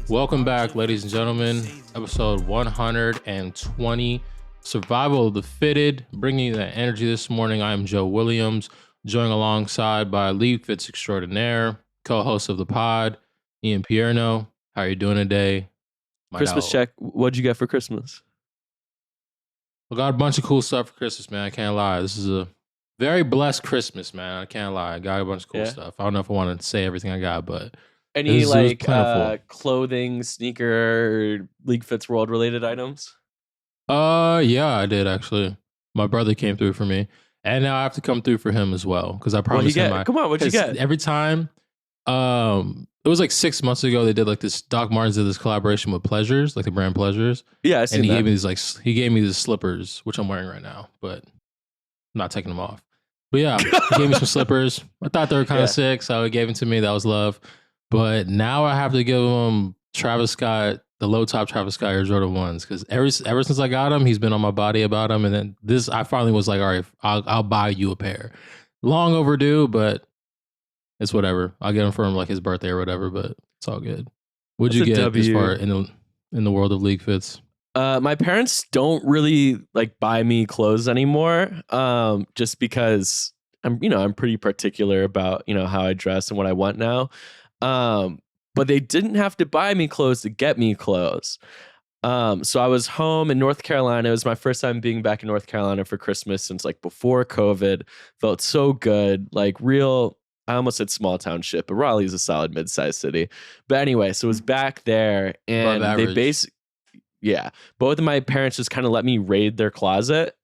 Welcome back, ladies and gentlemen. Episode 120, Survival of the Fitted. Bringing you that energy this morning. I am Joe Williams, joined alongside by LeagueFits extraordinaire, co-host of the pod, Ian Pierno. How are you doing today? Christmas check. What'd you get for Christmas? I got a bunch of cool stuff for Christmas, man. I can't lie. This is a very blessed Christmas, man. I can't lie. I got a bunch of cool stuff. I don't know if I want to say everything I got, but any clothing, sneaker, LeagueFits World related items? Yeah, I did actually. My brother came through for me, and now I have to come through for him as well because I promised him. Come on, what'd you get? Every time, it was like 6 months ago. They did like this. Doc Martens did this collaboration with Pleasures, like the brand Pleasures. Yeah, I seen and he gave me these slippers, which I'm wearing right now, but I'm not taking them off. But yeah, he gave me some slippers. I thought they were kind of sick, so he gave them to me. That was love. But now I have to give him Travis Scott, the low top Travis Scott Air Jordan 1s, because ever since I got him, he's been on my body about him. And then I finally was like, all right, I'll buy you a pair. Long overdue, but it's whatever. I'll get him for him like his birthday or whatever, but it's all good. What'd you get as far in the world of LeagueFits? My parents don't really like buy me clothes anymore, just because I'm pretty particular about, how I dress and what I want now. But they didn't have to buy me clothes to get me clothes. So I was home in North Carolina. It was my first time being back in North Carolina for Christmas since like before COVID. Felt so good, like real. I almost said small town shit, but Raleigh is a solid mid-sized city. But anyway, so it was back there, and both of my parents just kind of let me raid their closet.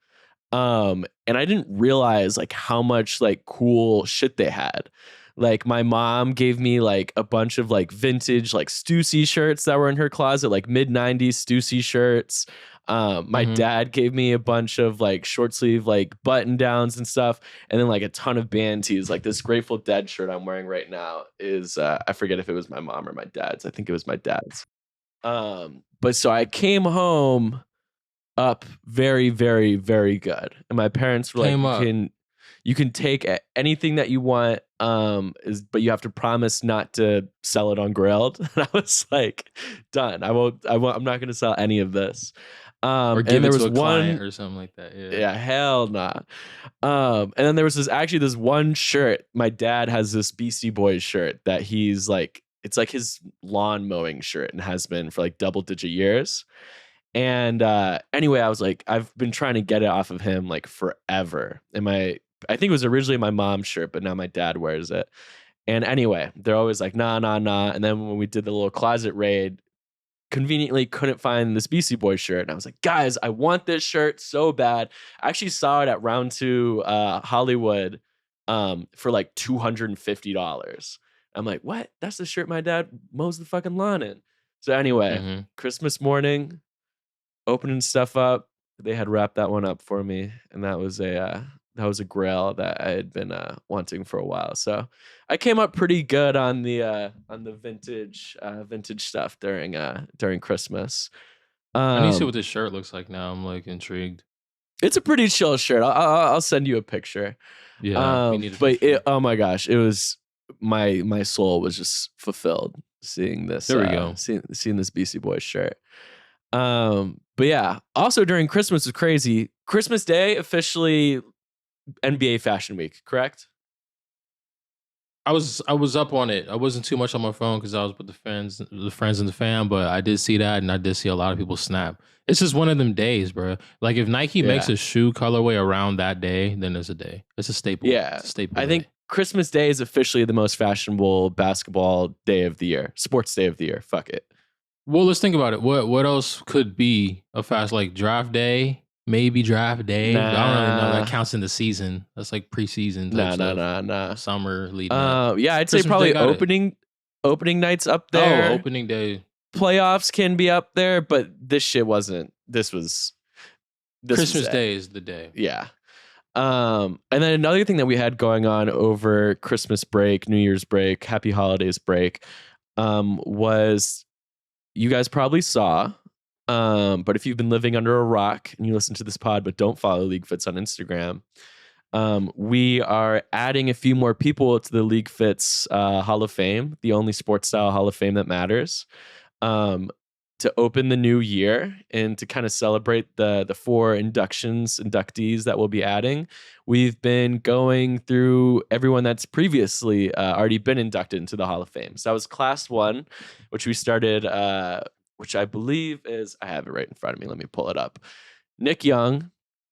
And I didn't realize like how much like cool shit they had. Like my mom gave me like a bunch of like vintage like Stussy shirts that were in her closet, like mid-90s Stussy shirts. My dad gave me a bunch of like short sleeve like button downs and stuff, and then like a ton of band tees. Like this Grateful Dead shirt I'm wearing right now is I forget if it was my mom or my dad's. I think it was my dad's. But so I came home up very, very, very good, and my parents were like, you can take anything that you want, but you have to promise not to sell it on Grailed. And I was like, done. I'm not going to sell any of this. Or give it to a client or something like that. Yeah, hell nah. And then there was this one shirt. My dad has this Beastie Boys shirt that he's like, it's like his lawn mowing shirt and has been for like double-digit years. And anyway, I was like, I've been trying to get it off of him like forever. And I think it was originally my mom's shirt, but now my dad wears it. And anyway, they're always like, nah. And then when we did the little closet raid, conveniently couldn't find this Beastie Boys shirt. And I was like, guys, I want this shirt so bad. I actually saw it at Round 2 Hollywood for like $250. I'm like, what? That's the shirt my dad mows the fucking lawn in. So anyway, Christmas morning, opening stuff up. They had wrapped that one up for me. And that was a grail that I had been wanting for a while. So I came up pretty good on the vintage stuff during Christmas. I need to see what this shirt looks like now. I'm like intrigued. It's a pretty chill shirt. I'll send you a picture. Yeah, we need a picture. Oh my gosh, it was my soul was just fulfilled seeing this. There we go. Seeing this Beastie Boys shirt. But yeah, also during Christmas was crazy. Christmas Day officially NBA Fashion Week, correct? I was up on it. I wasn't too much on my phone because I was with the friends and the fam, but I did see that, and I did see a lot of people snap. It's just one of them days, bro. Like if Nike makes a shoe colorway around that day, then it's a day. It's a staple. Yeah, it's a staple. I think Christmas Day is officially the most fashionable basketball day of the year, sports day of the year. Fuck it. Well, let's think about it. What else could be a fast like draft day? Maybe draft day. Nah. I don't really know. That counts in the season. That's like preseason. Nah. Summer leading up. Yeah, I'd say probably opening nights up there. Oh, opening day. Playoffs can be up there, but this shit wasn't. This Christmas Day is the day. Yeah. And then another thing that we had going on over Christmas break, New Year's break, Happy Holidays break, was you guys probably saw. But if you've been living under a rock and you listen to this pod but don't follow LeagueFits on Instagram, We are adding a few more people to the LeagueFits Hall of Fame, the only sports style Hall of Fame that matters, to open the new year and to kind of celebrate the 4 inductees that we'll be adding. We've been going through everyone that's previously already been inducted into the Hall of Fame. So that was Class 1, which we started, which I believe is, I have it right in front of me. Let me pull it up. Nick Young.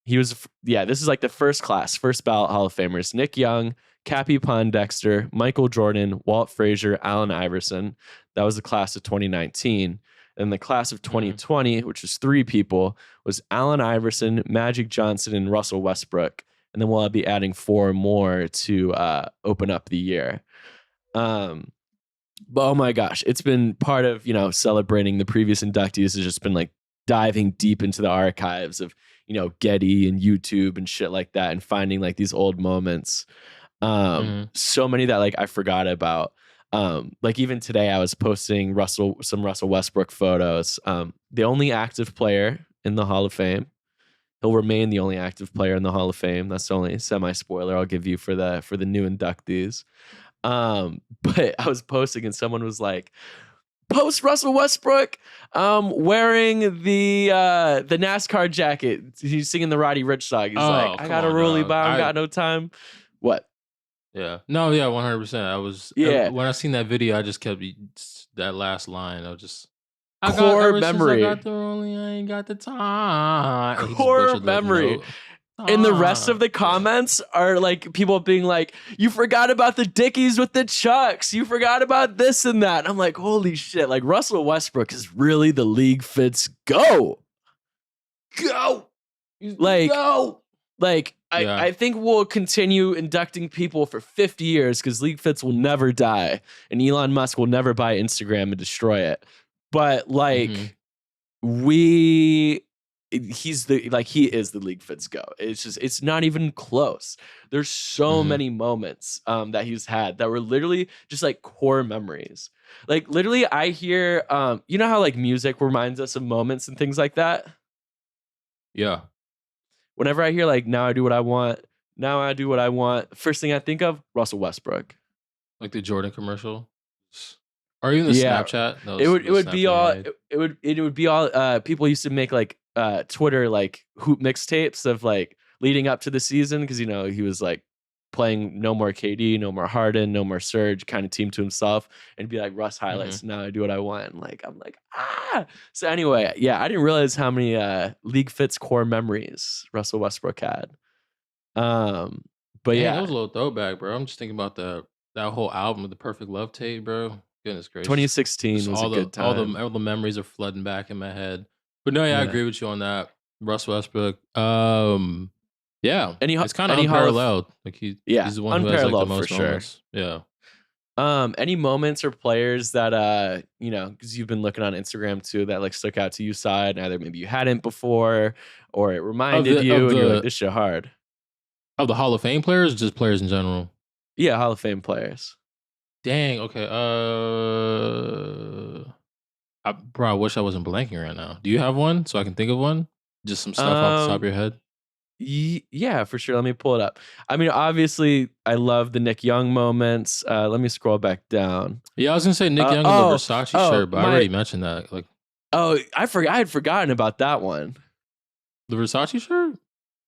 This is like the first class, first ballot Hall of Famers. Nick Young, Cappy Pondexter, Michael Jordan, Walt Frazier, Allen Iverson. That was the class of 2019. And the class of 2020, which was 3 people, was Allen Iverson, Magic Johnson, and Russell Westbrook. And then we'll be adding 4 more to open up the year. But oh my gosh, it's been part of, celebrating the previous inductees has just been like diving deep into the archives of, Getty and YouTube and shit like that, and finding like these old moments. So many that like I forgot about. Like even today I was posting some Russell Westbrook photos. The only active player in the Hall of Fame. He'll remain the only active player in the Hall of Fame. That's the only semi-spoiler I'll give you for the new inductees. But I was posting and someone was like, post Russell Westbrook wearing the NASCAR jacket. He's singing the Roddy Ricch song. He's like, I got a rolly bomb, got no time. What? Yeah. No, yeah, 100%. I was when I seen that video, I just kept that last line. I was just core memory. I got the rolling, I ain't got the time. Core memory. And the rest of the comments are like people being like, you forgot about the Dickies with the Chucks. You forgot about this and that. And I'm like, holy shit. Like Russell Westbrook is really the LeagueFits go. Like, go. Like, I think we'll continue inducting people for 50 years because LeagueFits will never die. And Elon Musk will never buy Instagram and destroy it. But like, he is the LeagueFits go. It's not even close. There's so many moments that he's had that were literally just like core memories. Like literally I hear you know how like music reminds us of moments and things like that? Yeah. Whenever I hear like now I do what I want, first thing I think of, Russell Westbrook. Like the Jordan commercial? Or even the Snapchat? It would be all people used to make like Twitter like hoop mixtapes of like leading up to the season because he was like playing no more KD, no more Harden, no more Serge, kind of team to himself, and be like Russ highlights. Now I do what I want. And like I'm like So anyway, yeah, I didn't realize how many LeagueFits core memories Russell Westbrook had. But yeah, that was a little throwback, bro. I'm just thinking about that whole album of the Perfect Love tape, bro. Goodness gracious, 2016 was a good time. All the memories are flooding back in my head. But no, I agree with you on that. Russ Westbrook. Yeah. It's kind of unparalleled. Like he's the one who has like the most moments. Yeah. Any moments or players that because you've been looking on Instagram too, that like stuck out to you side, either maybe you hadn't before or it reminded you and you're like, this shit hard. Of the Hall of Fame players, or just players in general? Yeah, Hall of Fame players. Dang, okay. I wish I wasn't blanking right now. Do you have one so I can think of one? Just some stuff off the top of your head? Yeah, for sure. Let me pull it up. I mean, obviously, I love the Nick Young moments. Let me scroll back down. Yeah, I was gonna say Nick Young and the Versace shirt, but I already mentioned that. Like, I had forgotten about that one. The Versace shirt?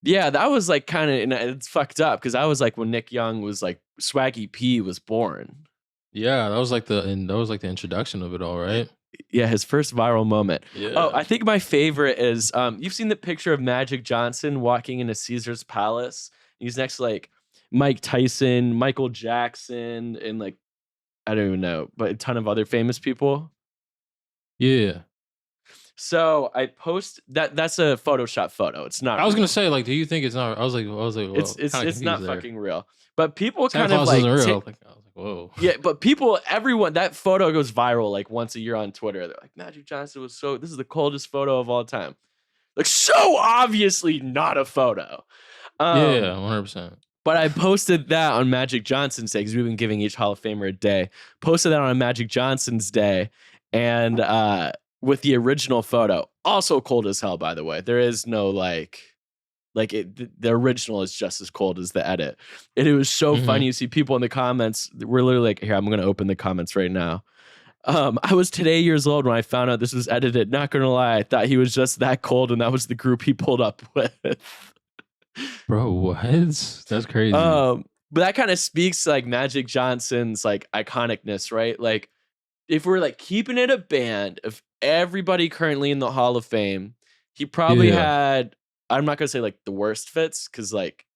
Yeah, that was like kind of, it's fucked up because I was like when Nick Young was like Swaggy P was born. Yeah, that was like the introduction of it all, right? Yeah, his first viral moment. Yeah. Oh, I think my favorite is you've seen the picture of Magic Johnson walking into Caesar's Palace. He's next to like Mike Tyson, Michael Jackson, and like I don't even know, but a ton of other famous people. Yeah. So I post that's a Photoshop photo. It's not. I was gonna say, like, do you think it's not? I was like, well, it's not there. fucking real. But people Santa kind Claus of like, isn't real. I was like, whoa. Yeah, but everyone, that photo goes viral like once a year on Twitter. They're like, Magic Johnson was this is the coldest photo of all time. Like, so obviously not a photo. Yeah, 100%. But I posted that on Magic Johnson's day because we've been giving each Hall of Famer a day. Posted that on Magic Johnson's day, and with the original photo, also cold as hell. By the way, there is no like Like the original is just as cold as the edit. And it was so funny. You see people in the comments. We're literally like, here, I'm going to open the comments right now. I was today years old when I found out this was edited. Not going to lie. I thought he was just that cold. And that was the group he pulled up with. Bro, what? That's crazy. But that kind of speaks to like Magic Johnson's like iconicness, right? Like if we're like keeping it a band of everybody currently in the Hall of Fame, he probably had, I'm not going to say like the worst fits, because like,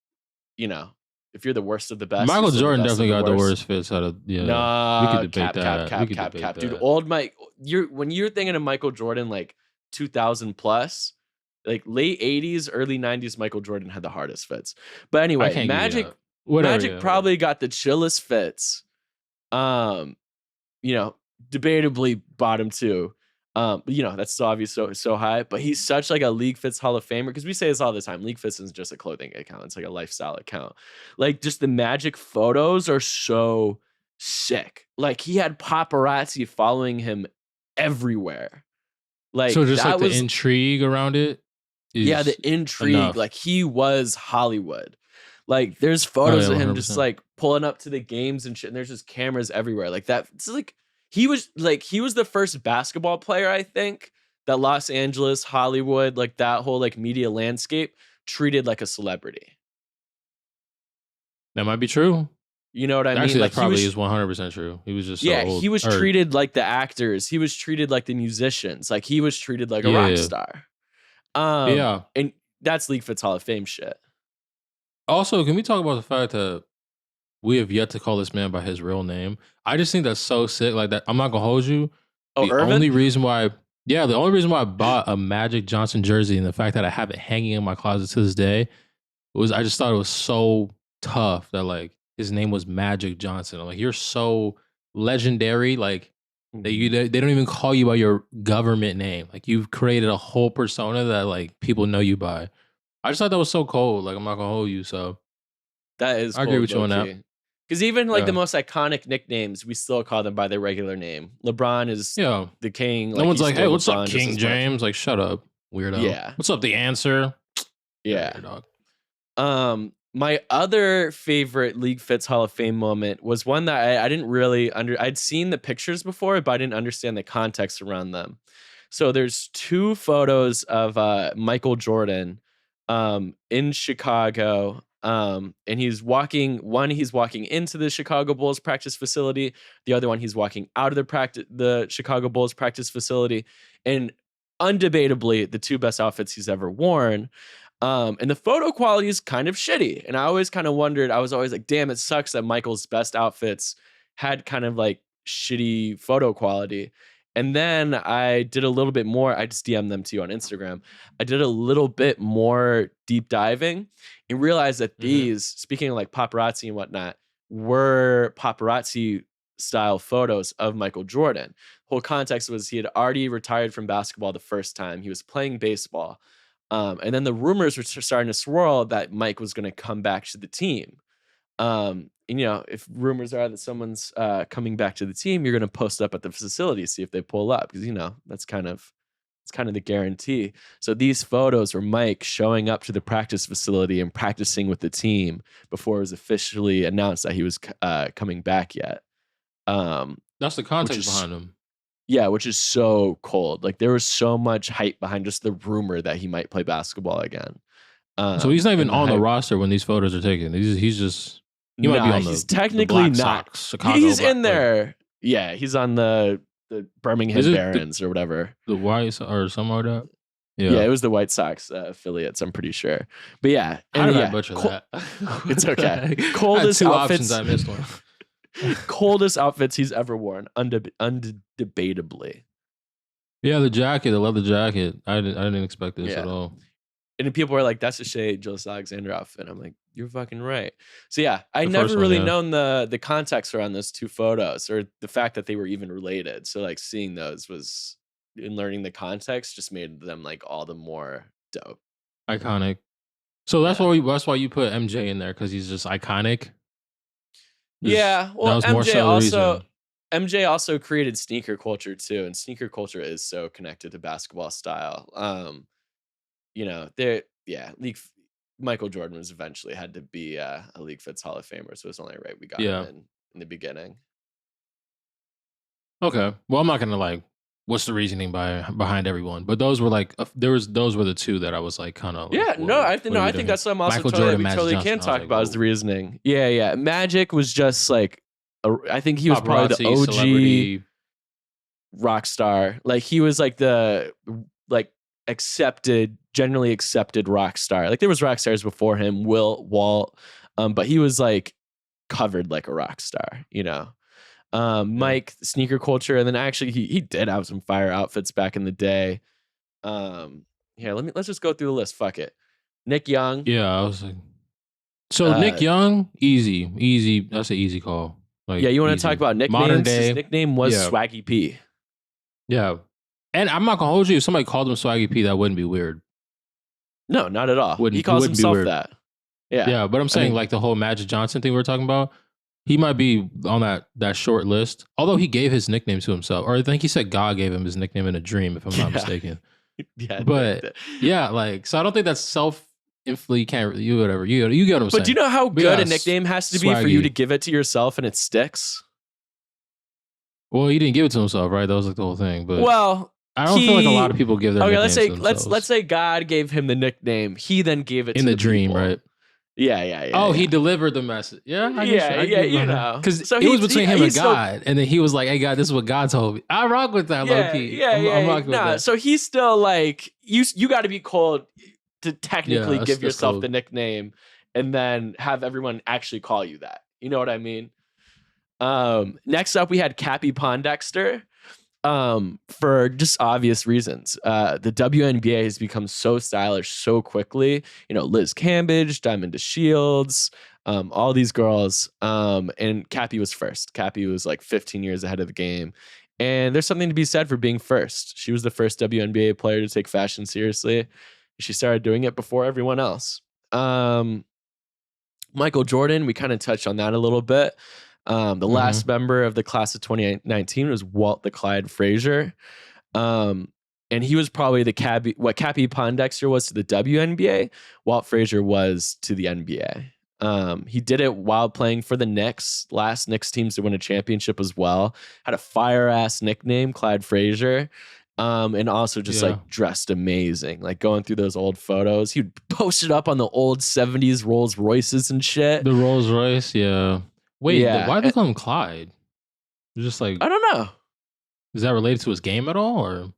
you know, if you're the worst of the best, Michael Jordan the definitely got the worst fits out of, Nah, we could debate that. cap. Dude, old Mike, when you're thinking of Michael Jordan, like 2000 plus, like late 80s, early 90s, Michael Jordan had the hardest fits. But anyway, Magic probably got the chillest fits. You know, debatably bottom two. You know, that's still obviously so high, but he's such like a LeagueFits Hall of Famer, because we say this all the time. LeagueFits isn't just a clothing account, it's like a lifestyle account. Like just the Magic photos are so sick. Like he had paparazzi following him everywhere. Like so just like the intrigue around it. Yeah, the intrigue. Enough. Like he was Hollywood. Like there's photos of him 100%. Just like pulling up to the games and shit, and there's just cameras everywhere. Like that. It's like he was the first basketball player, I think, that Los Angeles, Hollywood, like that whole like media landscape treated like a celebrity. That might be true. You know what I mean? Actually, like that probably is 100% true. He was just he was treated like the actors. He was treated like the musicians. Like he was treated like a rock star. And that's LeagueFits Hall of Fame shit. Also, can we talk about the fact that we have yet to call this man by his real name? I just think that's so sick. Like that, I'm not gonna hold you. The only reason why I bought a Magic Johnson jersey and the fact that I have it hanging in my closet to this day was I just thought it was so tough that like his name was Magic Johnson. I'm like, you're so legendary. Like they don't even call you by your government name. Like you've created a whole persona that like people know you by. I just thought that was so cold. Like I'm not gonna hold you. So that is. I agree with you on that. Because even like the most iconic nicknames, we still call them by their regular name. LeBron is the king. No one's like, hey, what's up, King James? Like, shut up, weirdo. Yeah. What's up, the answer? Yeah. Dog. My other favorite LeagueFits Hall of Fame moment was one that I didn't really I'd seen the pictures before, but I didn't understand the context around them. So there's two photos of Michael Jordan in Chicago. And he's walking into the Chicago Bulls practice facility. The other one, he's walking out of the Chicago Bulls practice facility. And undebatably, the two best outfits he's ever worn. And the photo quality is kind of shitty. And I always kind of wondered, I was always like, damn, it sucks that Michael's best outfits had kind of like shitty photo quality. And then I did a little bit more. I just DM'd them to you on Instagram. I did a little bit more deep diving and realized that these, speaking of like paparazzi and whatnot, were paparazzi style photos of Michael Jordan. Whole context was he had already retired from basketball the first time. He was playing baseball. And then the rumors were starting to swirl that Mike was going to come back to the team. And you know, if rumors are that someone's coming back to the team, you're going to post up at the facility, see if they pull up, because you know it's kind of the guarantee. So these photos were Mike showing up to the practice facility and practicing with the team before it was officially announced that he was coming back yet. That's the context behind him. Yeah, which is so cold. Like there was so much hype behind just the rumor that he might play basketball again. So he's not even on the roster when these photos are taken. He's just he might be on he's technically not. Chicago he's in there. Yeah, he's on the Birmingham Barons or whatever. The White or something like that. Yeah, it was the White Sox affiliates, I'm pretty sure. But yeah, how did I butcher that? It's okay. Coldest outfits. Options, I missed one. Coldest outfits he's ever worn, undebatably. Yeah, the jacket. I love the jacket. I didn't expect this at all. And people were like, "That's a Shea Gilgeous-Alexander outfit." I'm like, "You're fucking right." So yeah, I never really known the context around those two photos or the fact that they were even related. So like seeing those was, and learning the context just made them like all the more dope, iconic. So that's why you put MJ in there, because he's just iconic. Yeah, well, MJ also created sneaker culture too, and sneaker culture is so connected to basketball style. You know, Michael Jordan was eventually had to be a LeagueFits Hall of Famer, so it's only right we got him Yeah. in the beginning. Okay. Well, I'm not gonna like. What's the reasoning behind everyone? But those were like those were the two that I was like kind of like, Yeah, no, I think that's what I'm also Michael totally Jordan, we Magic totally Johnson. can I was talk like, about is the whoa. reasoning. Yeah. Magic was just like I think he was probably the Paparazzi, OG celebrity. rock star. Like he was like the like generally accepted rock star. Like there was rock stars before him, Walt, but he was like covered like a rock star, you know. Mike, sneaker culture, and then actually he did have some fire outfits back in the day. Here, let's just go through the list. Fuck it. Nick Young. Yeah, I was like, so Nick Young, easy. That's an easy call. Like, yeah, you want to easy. talk about nicknames? Modern day. His nickname was Yeah. Swaggy P. Yeah, and I'm not gonna hold you. If somebody called him Swaggy P, that wouldn't be weird. No, not at all. He It calls wouldn't be himself weird. that. Yeah. Yeah, but I'm saying like the whole Magic Johnson thing we were talking about. He might be on that short list. Although he gave his nickname to himself, or I think he said God gave him his nickname in a dream, if I'm not mistaken. Yeah, But yeah, like so, I don't think that's self-inflicted. You can't really, you whatever you get what I'm saying. But do you know how But good yeah, a nickname has to be for you to give it to yourself and it sticks? Well, he didn't give it to himself, right? That was like the whole thing. But Well, I don't feel like a lot of people give their nicknames to themselves. let's say God gave him the nickname. He then gave it in to the dream, people. right? Yeah. Oh, he delivered the message. Yeah, I you know, because so it was between him and still, God, and then he was like, "Hey, God, this is what God told me." I rock with that, low key. I'm rocking with that. So he's still like you got to be cold to technically give yourself cold. the nickname, and then have everyone actually call you that. You know what I mean? Next up, we had Cappy Pondexter. For just obvious reasons. The WNBA has become so stylish so quickly. You know, Liz Cambage, Diamond DeShields, all these girls. And Cappy was first. Cappy was like 15 years ahead of the game. And there's something to be said for being first. She was the first WNBA player to take fashion seriously. She started doing it before everyone else. Michael Jordan, we kind of touched on that a little bit. The last member of the class of 2019 was Walt the Clyde Frazier. And he was probably what Cappy Pondexter was to the WNBA, Walt Frazier was to the NBA. He did it while playing for the Knicks, last Knicks teams to win a championship as well. Had a fire-ass nickname, Clyde Frazier. And also just like dressed amazing. Like going through those old photos. He would post it up on the old 70s Rolls Royces and shit. The Rolls Royce, yeah. Wait, why do they call him Clyde? It's just like, I don't know. Is that related to his game at all, or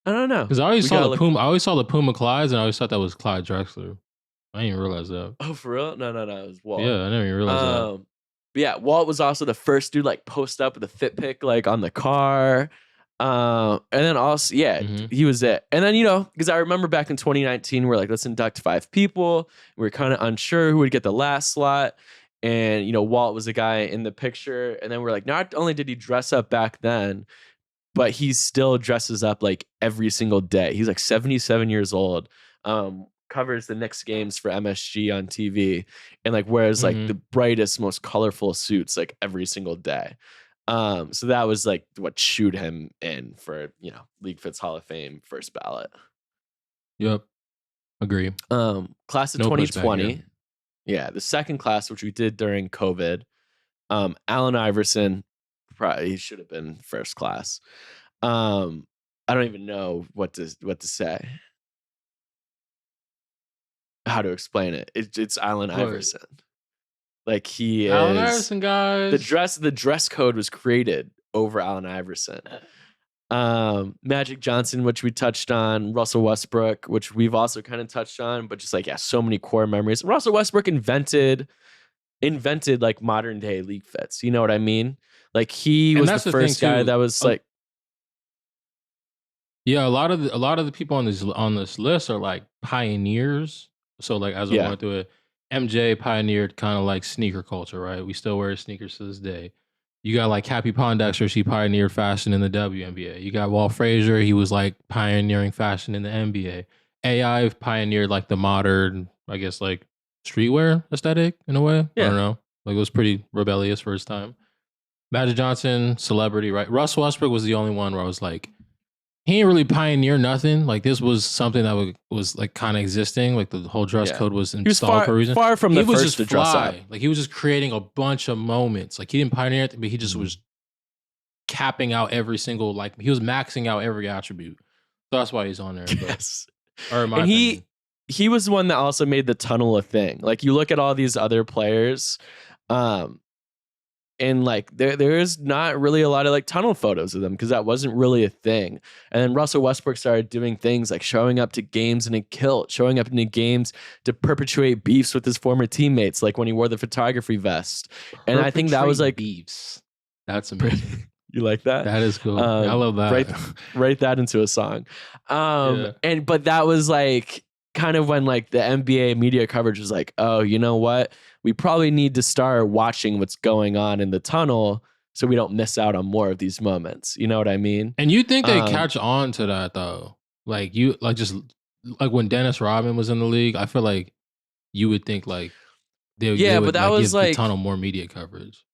I don't know? Because I always saw the Puma. I always saw the Puma Clydes, and I always thought that was Clyde Drexler. I didn't even realize that. Oh, for real? No. It was Walt. Yeah, I never even realized that. But yeah, Walt was also the first dude like post up with a fit pic like on the car. And then also, he was it. And then, you know, because I remember back in 2019, we're like, let's induct 5 people. We were kind of unsure who would get the last slot. And, you know, Walt was the guy in the picture. And then we're like, not only did he dress up back then, but he still dresses up like every single day. He's like 77 years old. Covers the Knicks games for MSG on TV and like wears like the brightest, most colorful suits like every single day. So that was like what shoot him in for, you know, LeagueFits Hall of Fame first ballot. Yep. Agree. Class of 2020. Yeah, the second class, which we did during COVID. Allen Iverson, probably he should have been first class. I don't even know what to say. How to explain it. It's Allen Iverson. Like he Allen is Iverson, guys. The dress code was created over Allen Iverson. Magic Johnson, which we touched on, Russell Westbrook, which we've also kind of touched on, but just like so many core memories. Russell Westbrook invented like modern day LeagueFits. You know what I mean? Like he was the first guy that was like. Yeah, a lot of the people on this list are like pioneers. So like as we're going through it, MJ pioneered kind of like sneaker culture, right? We still wear sneakers to this day. You got like Cappy Pondexter, she pioneered fashion in the WNBA. You got Walt Frazier, he was like pioneering fashion in the NBA. AI pioneered like the modern, I guess like streetwear aesthetic in a way. Yeah. I don't know. Like it was pretty rebellious for his time. Magic Johnson, celebrity, right? Russell Westbrook was the only one where I was like, he ain't really pioneer nothing. Like this was something that was like kind of existing. Like the whole dress code was He was installed for a reason. far from He the was first just to dress up. Like he was just creating a bunch of moments. Like he didn't pioneer anything, but he just was capping out every single, like he was maxing out every attribute. So that's why he's on there. But, Yes. or in my And opinion. he was the one that also made the tunnel a thing. Like you look at all these other players, and like there is not really a lot of like tunnel photos of them because that wasn't really a thing. And then Russell Westbrook started doing things like showing up to games in a kilt, showing up into games to perpetuate beefs with his former teammates, like when he wore the photography vest. And I think that was like beefs. That's amazing. You like that? That is cool. I love that. Write that into a song. But that was like kind of when like the NBA media coverage was like, oh, you know what? We probably need to start watching what's going on in the tunnel so we don't miss out on more of these moments. You know what I mean? And you think they catch on to that though? Like you like just like when Dennis Rodman was in the league, I feel like you would think like they would but that was give like the tunnel more media coverage.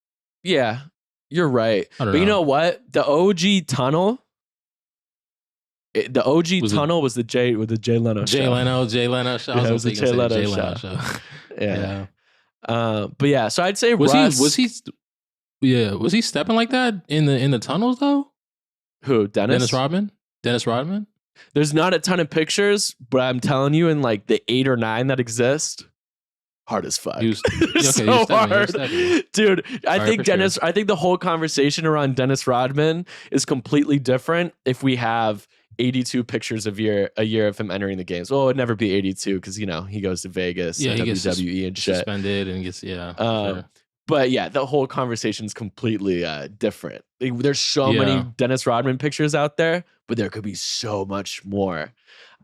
Yeah, you're right. But you know what? The OG tunnel. The OG tunnel was the Jay Leno show. Jay Leno show. Yeah, it was the Jay Leno show. Yeah. But yeah, so I'd say was Russ. Was he stepping like that in the tunnels though? Who? Dennis Rodman? Dennis Rodman? There's not a ton of pictures, but I'm telling you, in like the 8 or 9 that exist, hard as fuck. So hard. Dude, I think the whole conversation around Dennis Rodman is completely different if we have 82 pictures a year of him entering the games. Well, it would never be 82 because he goes to Vegas and WWE and shit. Suspended and gets sure. But yeah, the whole conversation is completely different. There's so many Dennis Rodman pictures out there, but there could be so much more.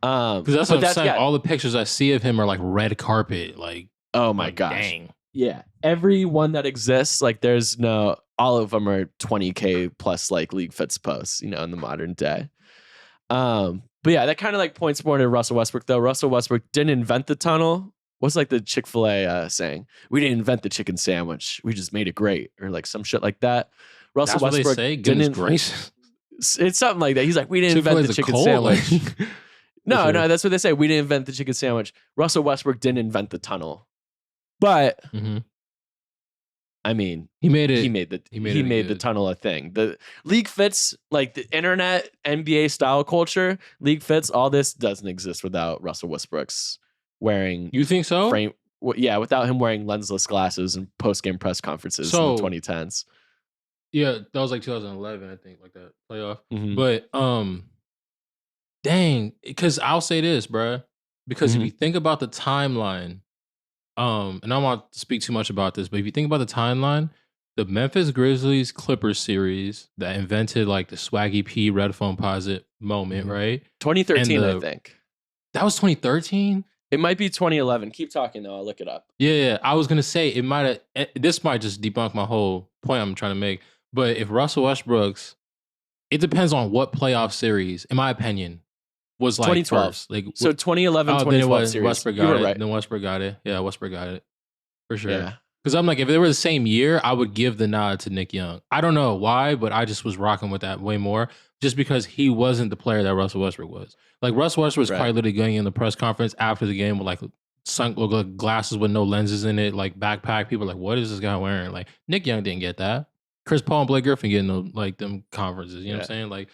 Because that's what I'm saying. All the pictures I see of him are like red carpet. Like, oh my gosh. Dang. Yeah. Every one that exists, like all of them are 20K plus like LeagueFits posts, in the modern day. But yeah, that kind of like points more to Russell Westbrook though. Russell Westbrook didn't invent the tunnel. What's like the Chick-fil-A saying? We didn't invent the chicken sandwich. We just made it great, or like some shit like that. Russell That's Westbrook what they say? Goodness gracious. It's something like that. He's like, we didn't invent the chicken sandwich. No, that's what they say. We didn't invent the chicken sandwich. Russell Westbrook didn't invent the tunnel, but I mean, he made the tunnel a thing. The LeagueFits, like the internet NBA style culture, LeagueFits, all this doesn't exist without Russell Westbrook's wearing. You think so? Yeah, without him wearing lensless glasses and post-game press conferences in the 2010s. Yeah, that was like 2011, I think, like that playoff. But dang, because I'll say this, bruh. Because if you think about the timeline, and I don't want to speak too much about this, but if you think about the timeline, the Memphis Grizzlies Clippers series that invented like the Swaggy P Red Phone Posit moment, right? 2013, I think. That was 2013? It might be 2011. Keep talking though. I'll look it up. Yeah. I was gonna say it might have. This might just debunk my whole point I'm trying to make. But if Russell Westbrook's, it depends on what playoff series, in my opinion, was like 2012. First. Like so 2011, 2012 series. Westbrook got it. Right. Then Westbrook got it. Yeah, Westbrook got it for sure. Yeah. Because I'm like, if they were the same year, I would give the nod to Nick Young. I don't know why, but I just was rocking with that way more, just because he wasn't the player that Russell Westbrook was. Like Russell Westbrook was probably literally going in the press conference after the game with like glasses with no lenses in it, like backpack. People are like, what is this guy wearing? Like Nick Young didn't get that. Chris Paul and Blake Griffin getting them conferences. You know what I'm saying? Like,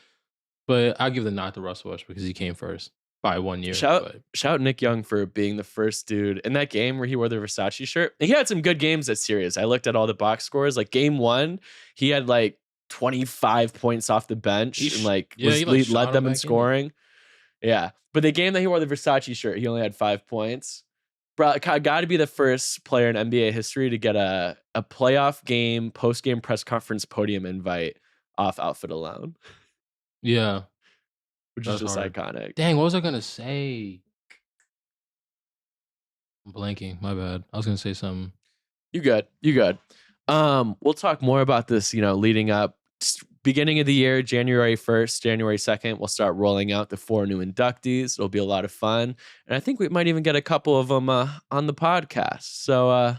but I give the nod to Russell Westbrook because he came first by 1 year. Shout Nick Young for being the first dude in that game where he wore the Versace shirt. He had some good games that series. I looked at all the box scores. Like game 1, he had like 25 points off the bench and led them in scoring. Yeah. But the game that he wore the Versace shirt, he only had 5 points. Bro, got to be the first player in NBA history to get a playoff game, post-game press conference podium invite off outfit alone. Yeah. Which is just iconic. Dang, what was I going to say? I'm blanking. My bad. I was going to say something. You good. We'll talk more about this, leading up. Beginning of the year, January 1st, January 2nd, we'll start rolling out the 4 new inductees. It'll be a lot of fun. And I think we might even get a couple of them on the podcast. So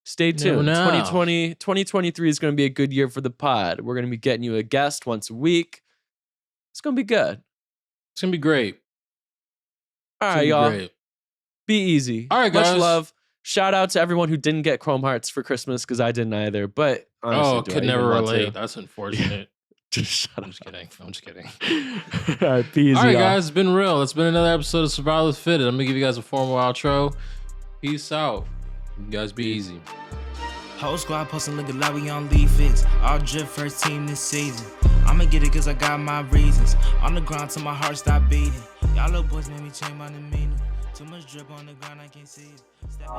stay tuned. 2023 is going to be a good year for the pod. We're going to be getting you a guest once a week. It's going to be good. It's gonna be great. All It's right, gonna be y'all. great. Be easy. All right, guys. Much love. Shout out to everyone who didn't get Chrome Hearts for Christmas because I didn't either. But honestly, Could never relate. That's unfortunate. Just shut up. I'm just kidding. I'm just kidding. All right, be easy, All right, y'all. guys. It's been real. It's been another episode of Survival with Fitted. I'm gonna give you guys a formal outro. Peace out. You guys be easy. Whole squad posting look like we on LeagueFits. All drip first team this season. I'ma get it cause I got my reasons. On the ground till my heart stop beating. Y'all little boys made me change my demeanor. Too much drip on the ground, I can't see it. Stepping